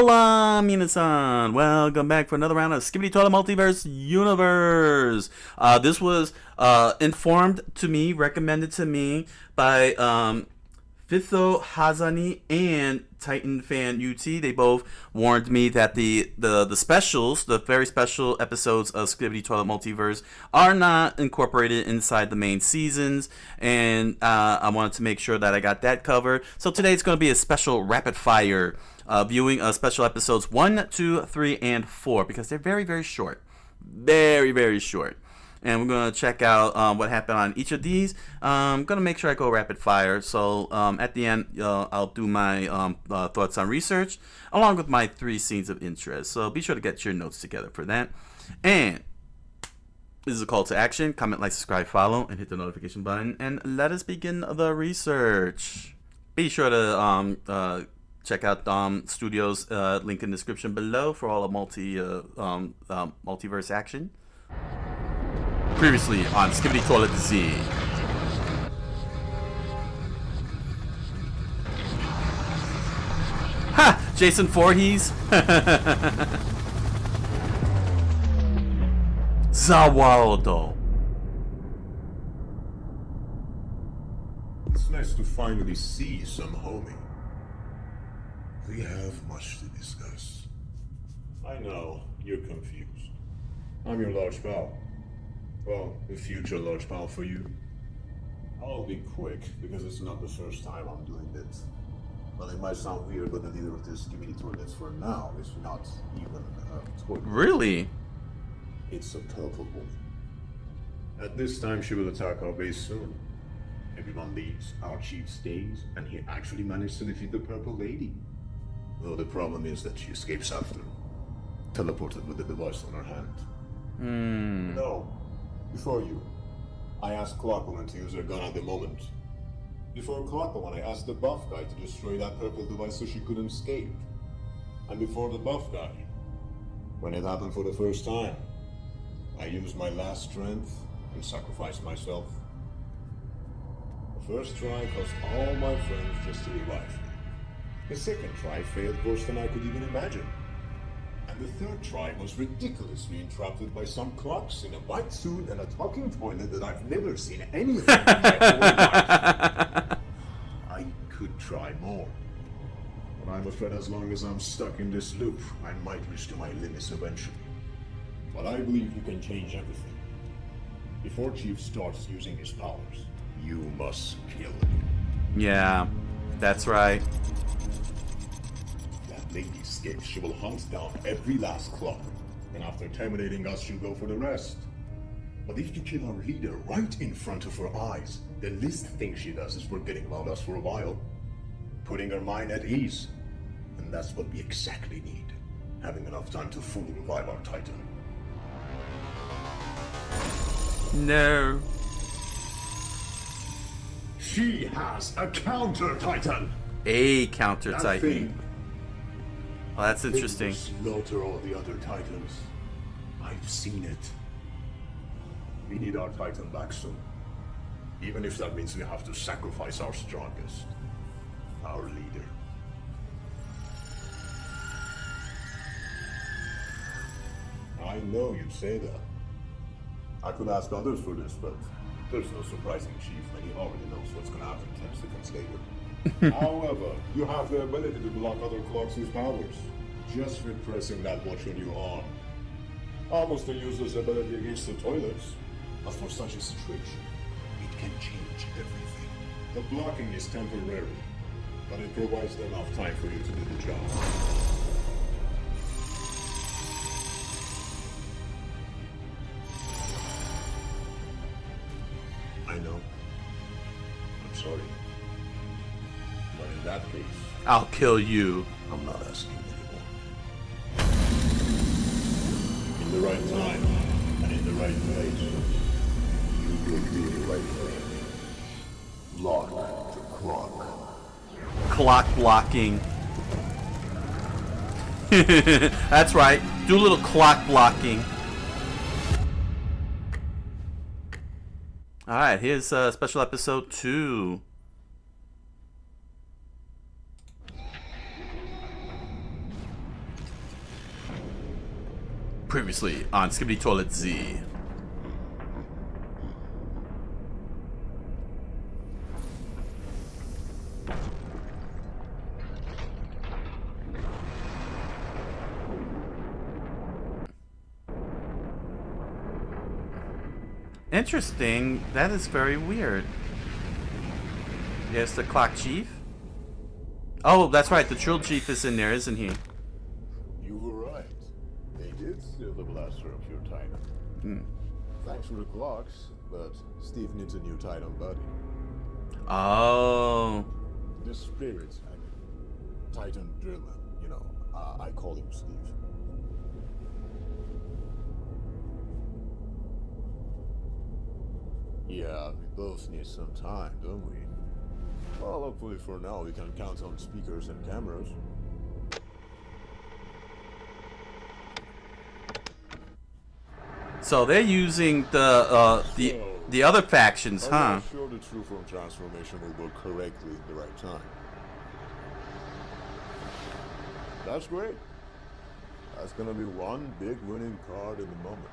Hola, minasan! Welcome back for another round of SkibidiToilet Multiverse Universe. This was informed to me, recommended to me by Fitho Hazani and Titan Fan UT. They both warned me that the specials, the very special episodes of SkibidiToilet Multiverse, are not incorporated inside the main seasons, and I wanted to make sure that I got that covered. So today it's going to be a special rapid fire viewing special episodes 1, 2, 3, and 4 because they're very, very short. Very, very short. And we're going to check out what happened on each of these. I'm going to make sure I go rapid fire. So at the end, I'll do my thoughts on research along with my 3 scenes of interest. So be sure to get your notes together for that. And this is a call to action. Comment, like, subscribe, follow, and hit the notification button. And let us begin the research. Be sure to check out Studios, link in the description below for all of multiverse action. Previously on SkibidiToilet Z. Ha! Jason Voorhees. Zawaldo. It's nice to finally see some homie. We have much to discuss. I know, you're confused. I'm your large pal. Well, the future large pal for you. I'll be quick, because it's not the first time I'm doing this. Well, it might sound weird, but the leader of this SkibidiToilet for now is not even a toilet. Really? It's a purple woman. At this time, she will attack our base soon. Everyone leaves, our chief stays, and he actually managed to defeat the purple lady. Though the problem is that she escapes after, teleported with the device on her hand. No, before you, I asked Coqui-san to use her gun at the moment. Before Coqui-san, I asked the buff guy to destroy that purple device so she couldn't escape. And before the buff guy, when it happened for the first time, I used my last strength and sacrificed myself. The first try cost all my friends just to revive me. The second try failed worse than I could even imagine. And the third try was ridiculously interrupted by some clocks in a white suit and a talking toilet that I've never seen anything like in my life. I could try more. But I'm afraid as long as I'm stuck in this loop, I might reach to my limits eventually. But I believe you can change everything. Before Chief starts using his powers, you must kill him. Yeah, that's right. Lady escapes, she will hunt down every last clock, and after terminating us, she'll go for the rest. But if you kill our leader right in front of her eyes, the least thing she does is forgetting about us for a while, putting her mind at ease. And that's what we exactly need, having enough time to fully revive our Titan. No. She has a counter-Titan! A counter-Titan. That thing. Well, that's interesting. Slaughter all the other Titans. I've seen it. We need our Titan back soon. Even if that means we have to sacrifice our strongest. Our leader. I know you'd say that. I could ask others for this, but there's no surprising Chief when he already knows what's gonna happen 10 seconds later. However, you have the ability to block other clocks' powers, just with pressing that watch on your arm. Almost a useless ability against the toilets. But for such a situation, it can change everything. The blocking is temporary, but it provides enough time for you to do the job. I know. I'm sorry. But in that case, I'll kill you. I'm not asking anymore. In the right time, and in the right place, you will do the right thing. Block the clock. Clock blocking. That's right. Do a little clock blocking. Alright, here's special episode 2. Previously on SkibidiToilet Z. Interesting. That is very weird. Yes, the clock chief. Oh, that's right. The drill chief is in there, isn't he? You were right. They did steal the blaster of your Titan. Thanks for the clocks, but Steve needs a new Titan buddy. Oh. The spirit, I mean. Titan driller. You know, I call him Steve. Yeah, we both need some time, don't we? Well, hopefully for now we can count on speakers and cameras. So they're using the other factions, huh? I'm not sure the true form transformation will work correctly at the right time. That's great. That's gonna be one big winning card in the moment.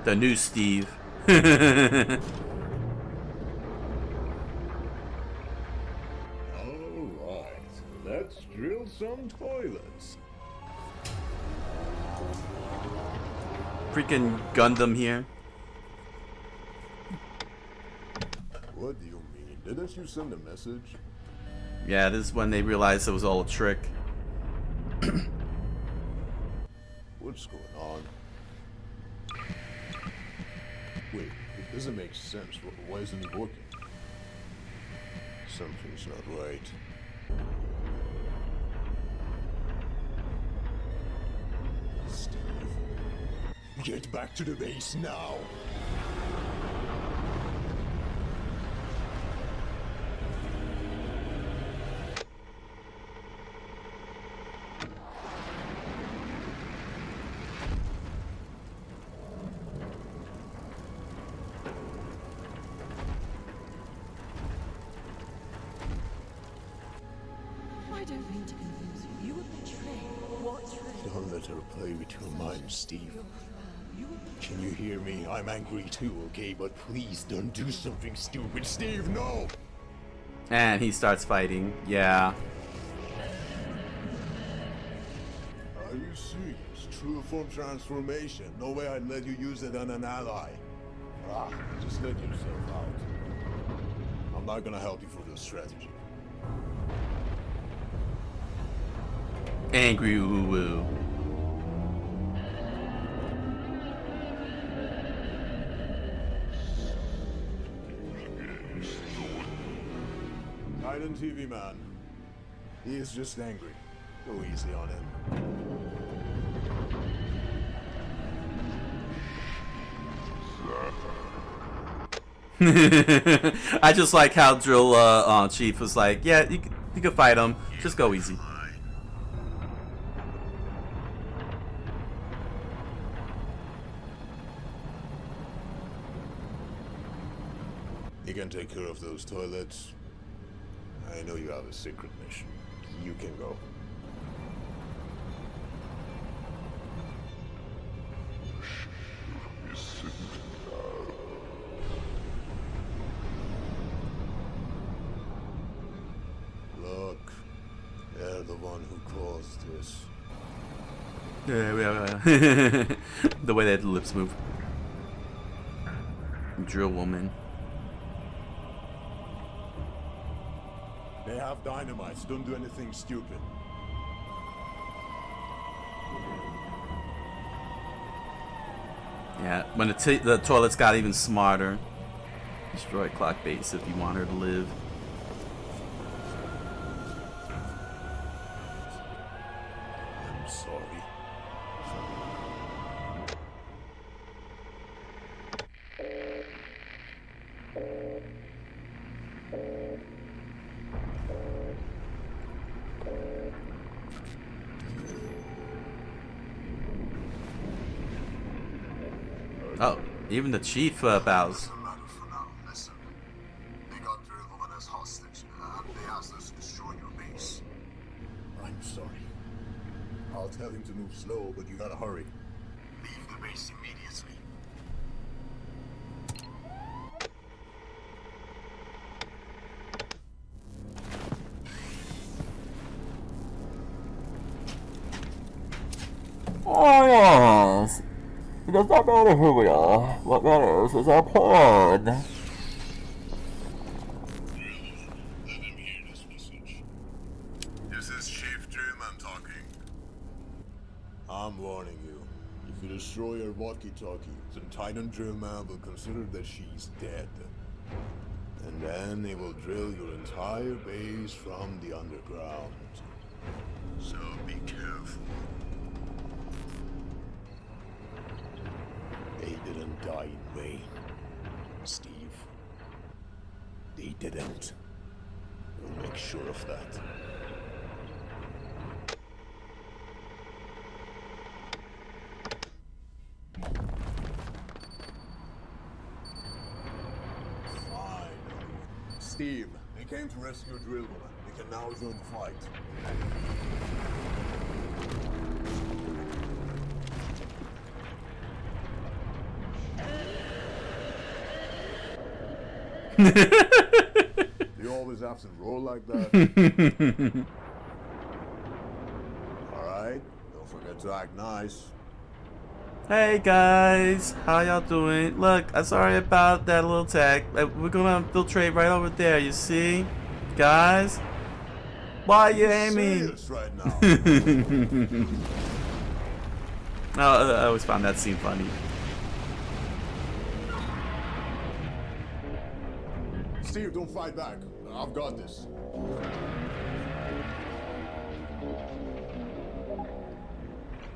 The new Steve. Alright, let's drill some toilets. Freaking Gundam here. What do you mean? Didn't you send a message? Yeah, this is when they realized it was all a trick. What's going on? Wait, it doesn't make sense. Why isn't it working? Something's not right. Steve, get back to the base now! I don't mean to confuse you. You were betrayed. What trade? Don't let her play with your mind, Steve. Can you hear me? I'm angry too, okay? But please don't do something stupid. Steve, no! And he starts fighting. Yeah. Are you serious? True form transformation. No way I'd let you use it on an ally. Ah, just let yourself out. I'm not gonna help you for this strategy. Angry woo-woo. Titan TV man. He is just angry. Go easy on him. I just like how Drill Chief was like, yeah, you can fight him. Just go easy. You can take care of those toilets. I know you have a secret mission. You can go. Look, they're the one who caused this. Yeah. The way that the lips move. Drill woman. They have dynamite, so don't do anything stupid. Yeah, when the toilets got even smarter. Destroy clock base if you want her to live. I'm sorry. Oh, Even the chief bows. Doesn't matter for now. Listen. They got Drillwoman as hostage, and they asked us to destroy your base. I'm sorry. I'll tell him to move slow, but you gotta hurry. Leave the base immediately. Oh yes. It does not matter who we are. What matters is our plan. Let him hear this message. This is Chief Drillman talking. I'm warning you. If you destroy your walkie-talkie, then Titan Drillman will consider that she's dead. And then they will drill your entire base from the underground. So be careful. They didn't die in vain, Steve. They didn't. We'll make sure of that. Fine. Steve, they came to rescue Drillwoman. We can now join the fight. You always have to roll like that. Alright, don't forget to act nice. Hey guys, how y'all doing? Look, I'm sorry about that little attack. We're gonna infiltrate right over there, you see? Guys? Why are you aiming? Serious right now. Oh, I always found that scene funny. Steve, don't fight back. I've got this.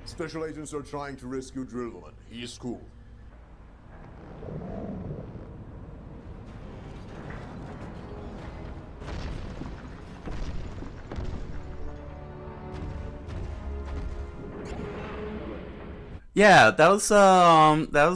Special agents are trying to rescue Drillwoman. He is cool. Yeah, that was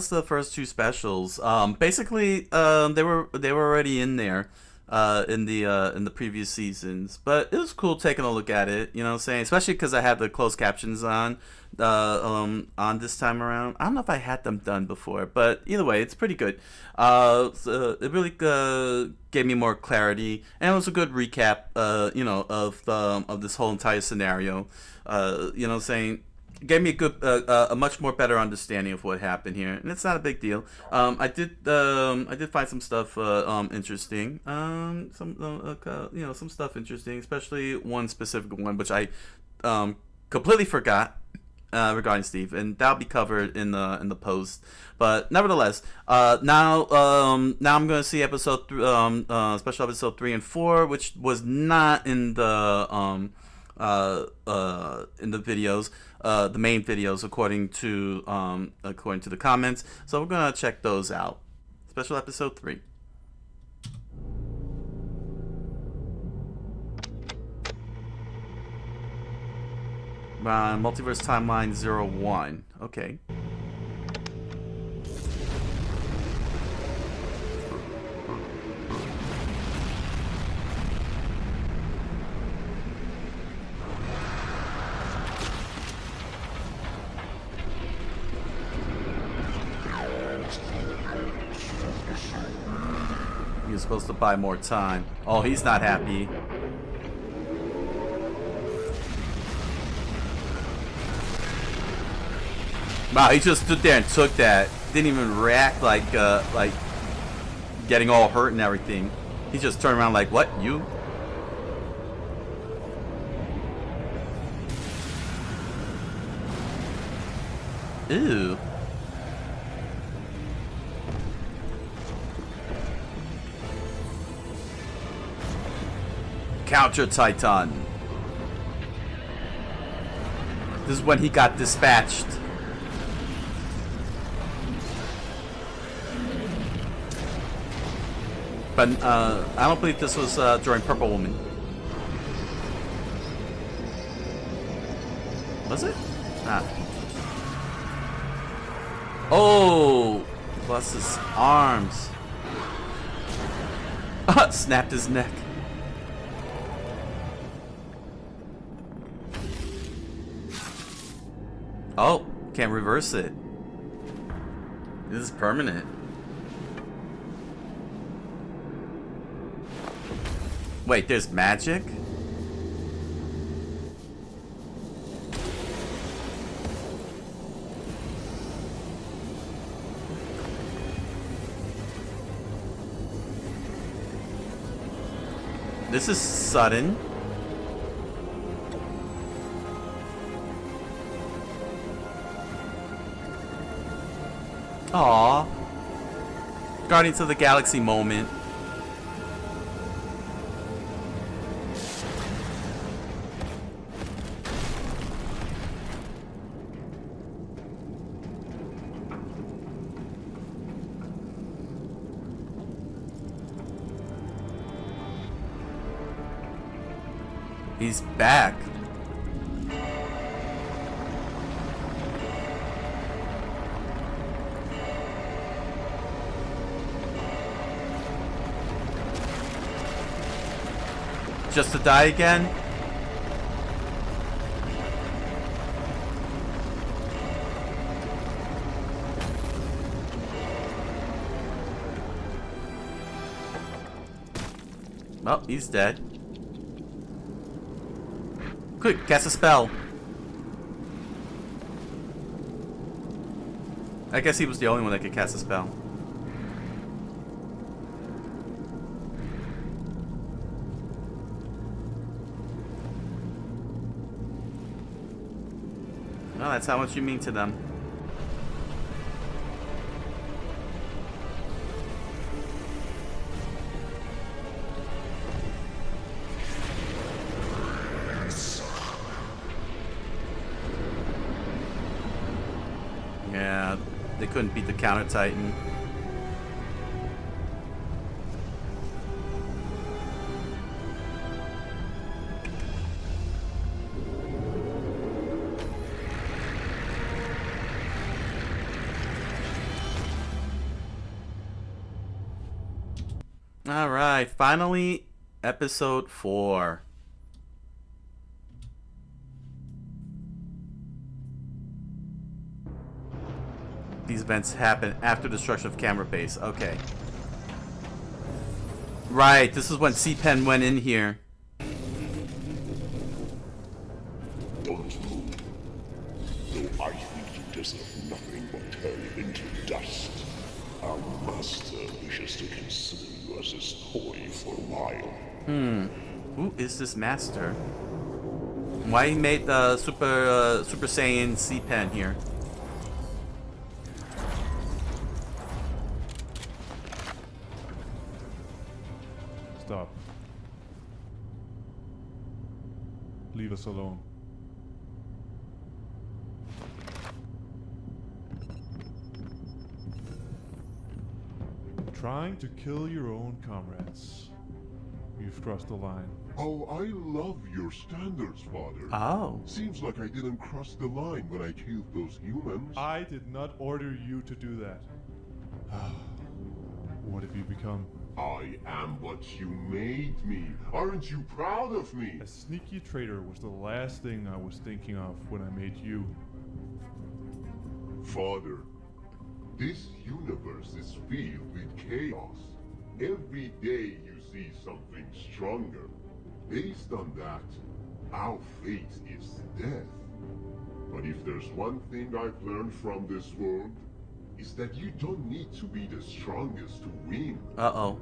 the first two specials. Basically, they were already in there, in the previous seasons. But it was cool taking a look at it. You know what I'm saying? Especially because I had the closed captions on this time around. I don't know if I had them done before, but either way, it's pretty good. So it really gave me more clarity, and it was a good recap. Of this whole entire scenario. You know what I'm saying? Gave me a much more better understanding of what happened here, and it's not a big deal. I did find some stuff interesting. Some stuff interesting, especially one specific one which I completely forgot regarding Steve, and that'll be covered in the post. But nevertheless, now I'm going to see special episode 3 and 4, which was not in the videos. The main videos, according to the comments. So we're gonna check those out. Special episode 3. Multiverse timeline 01. Okay. He was supposed to buy more time. Oh, he's not happy. Wow, he just stood there and took that. Didn't even react like getting all hurt and everything. He just turned around like, what? You? Ew. Counter Titan. This is when he got dispatched. But I don't believe this was during Purple Woman. Was it? Ah. Oh, Plus his arms. Snapped his neck. Oh, can't reverse it. This is permanent. Wait, there's magic? This is sudden. Aww. Guardians of the Galaxy moment. He's back. Just to die again? Well, he's dead. Quick, cast a spell. I guess he was the only one that could cast a spell. Well, that's how much you mean to them. Yeah, they couldn't beat the Counter Titan. Alright, finally, episode 4. These events happen after destruction of camera base. Okay. Right, this is when C-Pen went in here. Don't move. Though I think you deserve nothing but turn into dust. Our master wishes to consider you as his toy for a while. Who is this master? Why he made the Super Saiyan C-Pen here? Stop. Leave us alone. Trying to kill your own comrades. You've crossed the line. Oh, I love your standards, Father. Oh. Seems like I didn't cross the line when I killed those humans. I did not order you to do that. What have you become? I am what you made me. Aren't you proud of me? A sneaky traitor was the last thing I was thinking of when I made you. Father, this universe is filled with chaos. Every day you see something stronger. Based on that, our fate is death. But if there's one thing I've learned from this world, is that you don't need to be the strongest to win. Uh-oh.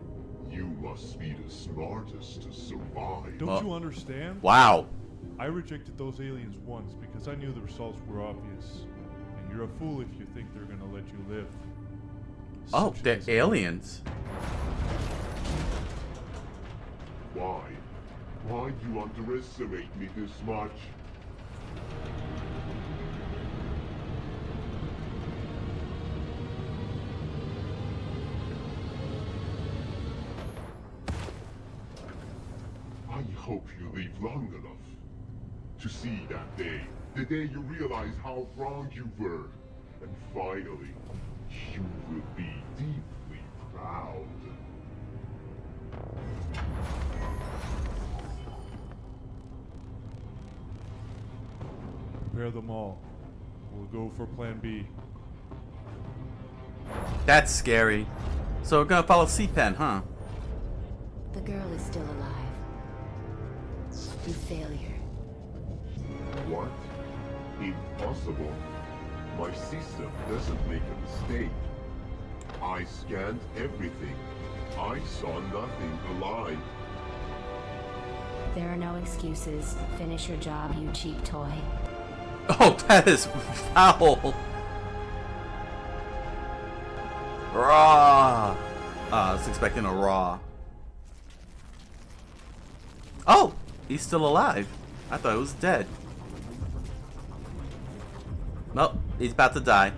You must be the smartest to survive. Don't you understand? Wow. I rejected those aliens once because I knew the results were obvious. And you're a fool if you think they're gonna let you live. Oh, Such they're is- aliens. Why? Why do you underestimate me this much? I hope you live long enough to see that day. The day you realize how wrong you were. And finally, You will be deeply proud. Prepare them all. We'll go for Plan B. That's scary. So we're gonna follow C-Pen, huh? The girl is still alive. You failure. What? Impossible. My system doesn't make a mistake. I scanned everything. I saw nothing alive. There are no excuses. Finish your job, you cheap toy. Oh, that is foul. Raw. I was expecting a raw. Oh, he's still alive. I thought he was dead. Nope, he's about to die.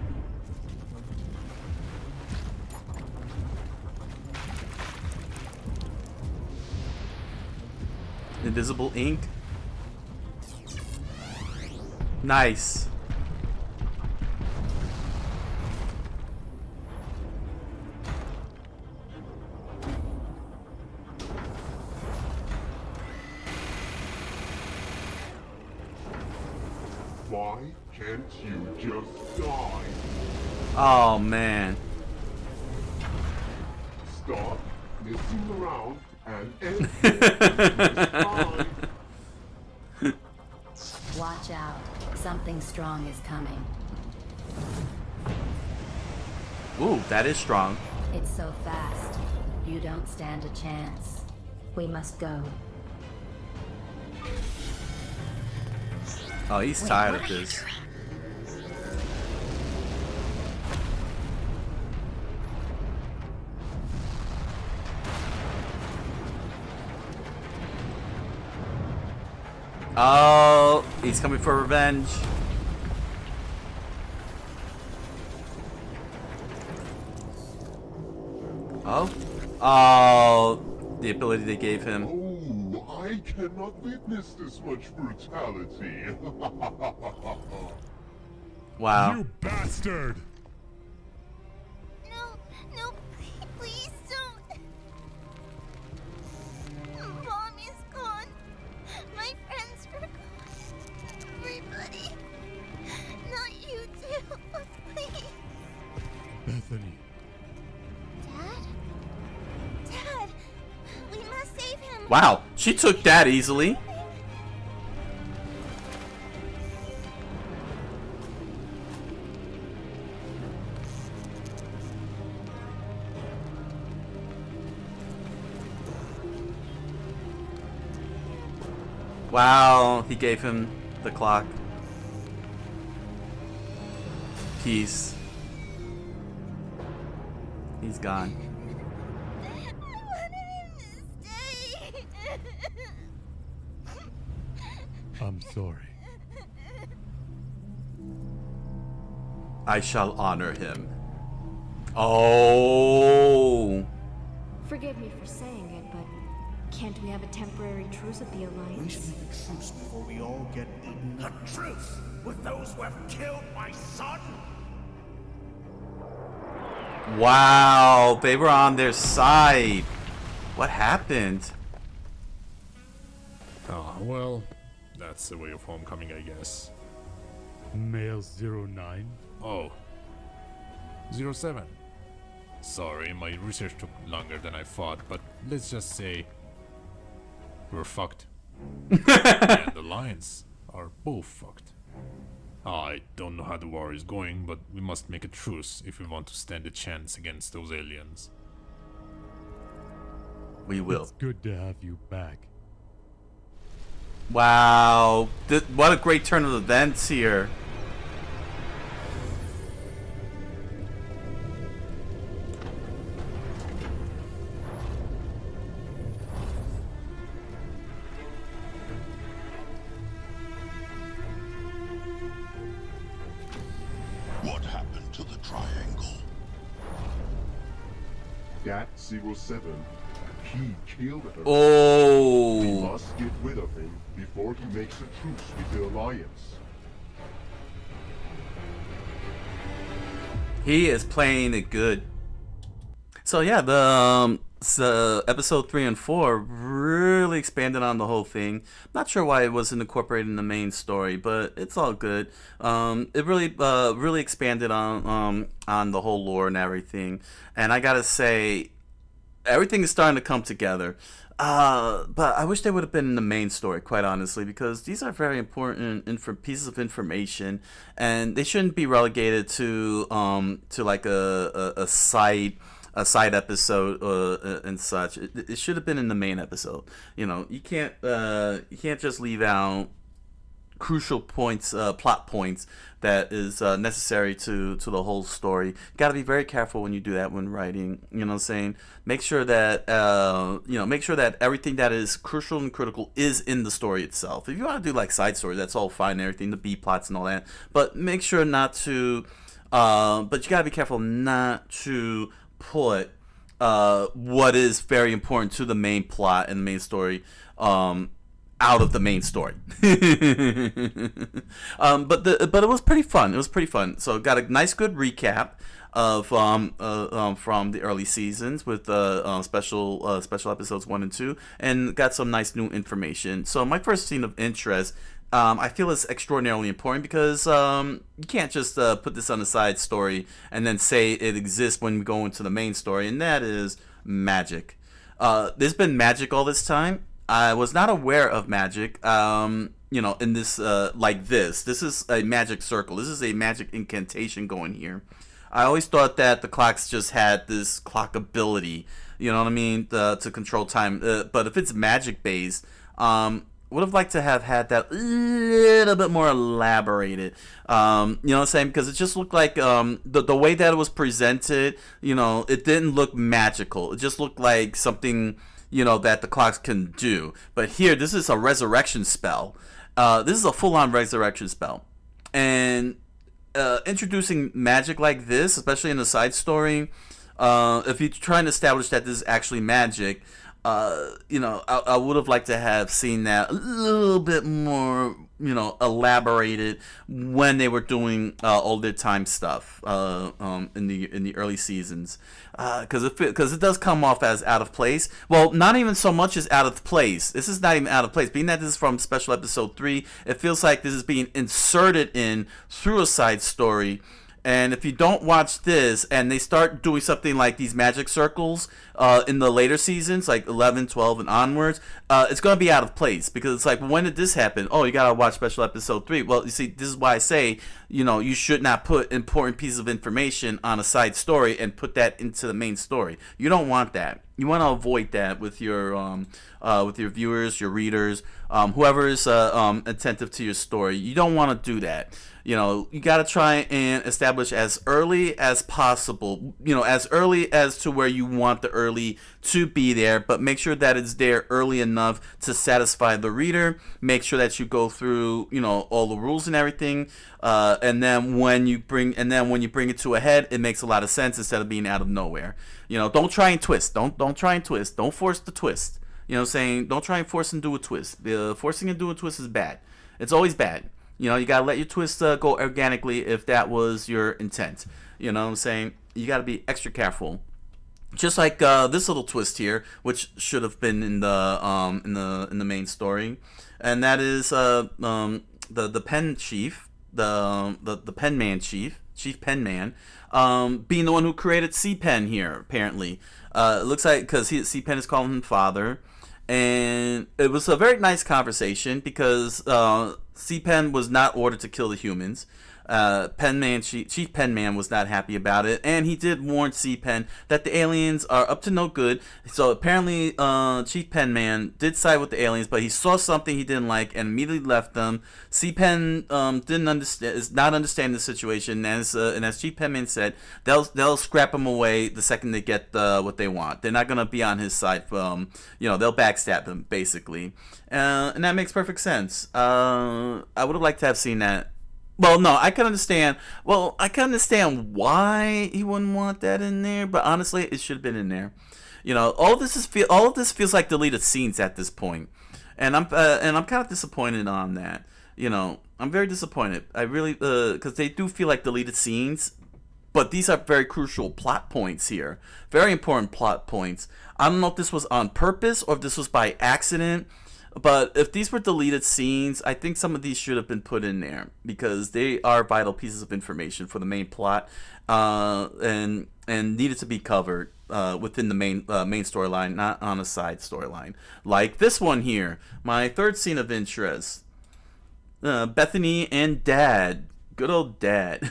Invisible ink. Nice. Why can't you just die? Oh man. Stop messing around and end this time. Watch out. Something strong is coming. Ooh, that is strong. It's so fast. You don't stand a chance. We must go. Oh, he's tired of this. Oh, he's coming for revenge. Oh. Oh, the ability they gave him. Oh, I cannot witness this much brutality. Wow. You bastard! No, no, please don't. Mom is gone. My friends are gone. Everybody. Not you too. Please. Bethany. Dad? Dad, we must save him. Wow, she took that easily. Wow, he gave him the clock. Peace. He's gone. I wanted him to stay. I'm sorry. I shall honor him. Oh. Forgive me for saying it, but can't we have a temporary truce at the We Alliance? should make a truce before we all get eaten. A truce with those who have killed my son? Wow, they were on their side. What happened? Ah, well, that's the way of homecoming, I guess. Male 09? Oh. 07. Sorry, my research took longer than I thought, but let's just say we're fucked. And the Lions are both fucked. I don't know how the war is going, but we must make a truce if we want to stand a chance against those aliens. We will. It's good to have you back. Wow, what a great turn of events here. What happened to the triangle? That 07. He killed her. We Oh. must get rid of him before he makes a truce with the Alliance. He is playing it good. So yeah, episode 3 and 4 really expanded on the whole thing. Not sure why it wasn't incorporated in the main story, but it's all good. It really expanded on the whole lore and everything. And I gotta say, everything is starting to come together. But I wish they would have been in the main story, quite honestly, because these are very important pieces of information, and they shouldn't be relegated to like a side episode and such. It should have been in the main episode. You can't just leave out crucial points, plot points that is necessary to the whole story. You got to be very careful when you do that when writing. You know what I'm saying? Make sure that make sure that everything that is crucial and critical is in the story itself. If you want to do like side stories, that's all fine and everything, the B plots and all that. But make sure not to. But you got to be careful not to put what is very important to the main plot and the main story out of the main story. But it was pretty fun. It was pretty fun. So got a nice good recap of from the early seasons with special episodes 1 and 2, and got some nice new information. So my first scene of interest, I feel is extraordinarily important because you can't just put this on the side story and then say it exists when we go into the main story, and that is magic. There's been magic all this time. I was not aware of magic, in this, like this. This is a magic circle. This is a magic incantation going here. I always thought that the clocks just had this clock ability, you know what I mean, to control time. But if it's magic based, would have liked to have had that a little bit more elaborated. You know what I'm saying? Because it just looked like the way that it was presented, it didn't look magical. It just looked like something, that the clocks can do. But here, this is a resurrection spell. This is a full-on resurrection spell. And introducing magic like this, especially in a side story, if you're trying to establish that this is actually magic, I would have liked to have seen that a little bit more, elaborated when they were doing all their time stuff in the early seasons, because it does come off as out of place. Well, not even so much as out of place. This is not even out of place. Being that this is from special episode 3, it feels like this is being inserted in through a side story. And if you don't watch this and they start doing something like these magic circles in the later seasons, like 11, 12, and onwards, it's going to be out of place. Because it's like, when did this happen? Oh, you got to watch special episode 3. Well, you see, this is why I say, you should not put important pieces of information on a side story and put that into the main story. You don't want that. You want to avoid that with your viewers, your readers, whoever is attentive to your story. You don't want to do that. You got to try and establish as early as possible, as early as to where you want the early to be there, but make sure that it's there early enough to satisfy the reader. Make sure that you go through, all the rules and everything. And then when you bring it to a head, it makes a lot of sense instead of being out of nowhere. Don't try and twist. Don't try and twist. Don't force the twist. Don't try and force and do a twist. Forcing and do a twist is bad. It's always bad. You gotta let your twist go organically if that was your intent. You know what I'm saying? You gotta be extra careful. Just like this little twist here, which should have been in the main story, and that is the pen chief, the penman chief penman, being the one who created C-Pen here. Apparently, it looks like because C-Pen is calling him father. And it was a very nice conversation because C-Pen was not ordered to kill the humans. Chief Penman was not happy about it, and he did warn C-Pen that the aliens are up to no good. So apparently, Chief Penman did side with the aliens, but he saw something he didn't like and immediately left them. C-Pen is not understanding the situation, and as Chief Penman said, they'll scrap him away the second they get what they want. They're not gonna be on his side. They'll backstab him basically, and that makes perfect sense. I would have liked to have seen that. Well, no, I can understand. Well, I can understand why he wouldn't want that in there, but honestly, it should have been in there. All of this feels like deleted scenes at this point, and I'm kind of disappointed on that. I'm very disappointed. I really because they do feel like deleted scenes, but these are very crucial plot points here. Very important plot points. I don't know if this was on purpose or if this was by accident, but if these were deleted scenes, I think some of these should have been put in there because they are vital pieces of information for the main plot, and needed to be covered within the main storyline, not on a side storyline. Like this one here, my third scene of interest. Bethany and Dad. Good old Dad.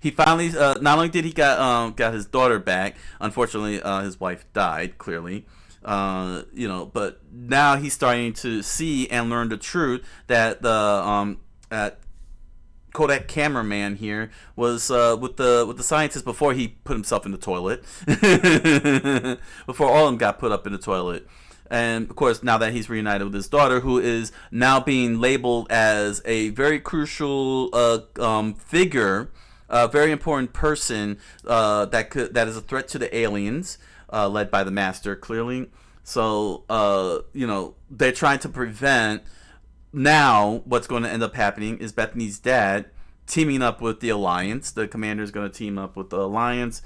He finally, not only did he got his daughter back, unfortunately his wife died, clearly. But now he's starting to see and learn the truth that the Kodak cameraman here was with the scientist before he put himself in the toilet. Before all of them got put up in the toilet. And of course, now that he's reunited with his daughter, who is now being labeled as a very crucial figure, a very important person that is a threat to the aliens, led by the Master, clearly. So they're trying to prevent. Now, what's going to end up happening is Bethany's dad teaming up with the Alliance. The commander is going to team up with the Alliance,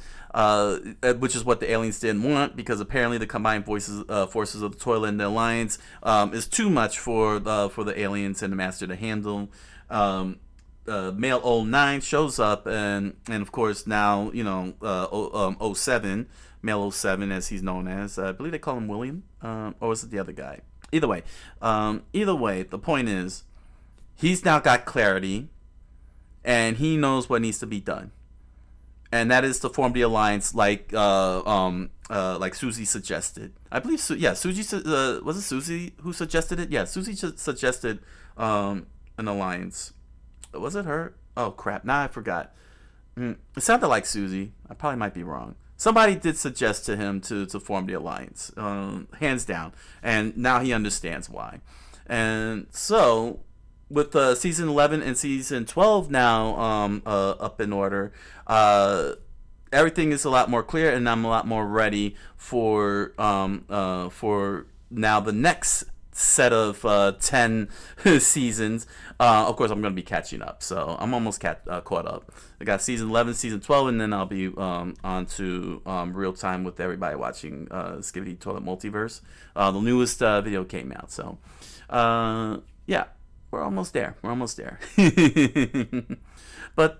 which is what the aliens didn't want, because apparently the combined forces of the Toilet and the Alliance is too much for the aliens and the Master to handle. Male 09 shows up, and of course now 07, Male 07 as he's known as. I believe they call him William, or was it the other guy? Either way, the point is, he's now got clarity, and he knows what needs to be done, and that is to form the Alliance, like Susie suggested. I believe, Susie was it Susie who suggested it? Yeah, Susie suggested an alliance. Was it her? Oh crap! Now I forgot. It sounded like Susie. I probably might be wrong. Somebody did suggest to him to form the Alliance, hands down, and now he understands why. And so, with season 11 and season 12 now up in order, everything is a lot more clear, and I'm a lot more ready for now the next set of 10 seasons. Of course, I'm going to be catching up, so I'm almost caught up. I got season 11, season 12, and then I'll be on to real time with everybody watching SkibidiToilet Multiverse. The newest video came out, so yeah, we're almost there. But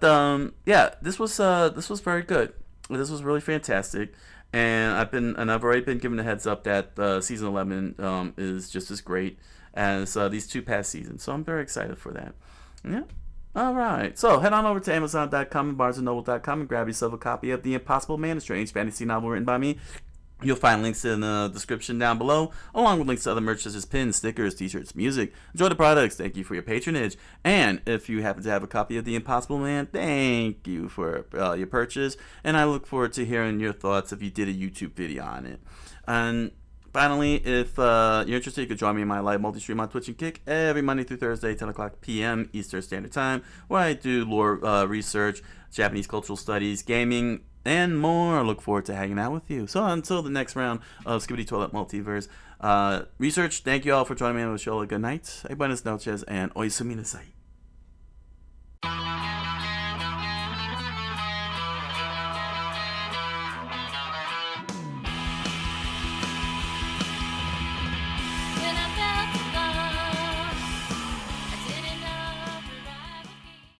this was very good. This was really fantastic. And I've already been given a heads up that season 11 is just as great as these two past seasons. So I'm very excited for that. Yeah. All right. So head on over to Amazon.com and BarnesandNoble.com and grab yourself a copy of The Impossible Man, a strange fantasy novel written by me. You'll find links in the description down below, along with links to other merch such as pins, stickers, t-shirts, music. Enjoy the products. Thank you for your patronage. And if you happen to have a copy of The Impossible Man, thank you for your purchase. And I look forward to hearing your thoughts if you did a YouTube video on it. And finally, if you're interested, you can join me in my live multi-stream on Twitch and Kick every Monday through Thursday, 10 o'clock p.m. Eastern Standard Time, where I do lore research, Japanese cultural studies, gaming, and more. I look forward to hanging out with you. So until the next round of SkibidiToilet Multiverse research, thank you all for joining me on the show. Good night, buenas noches, and oisumi nasai.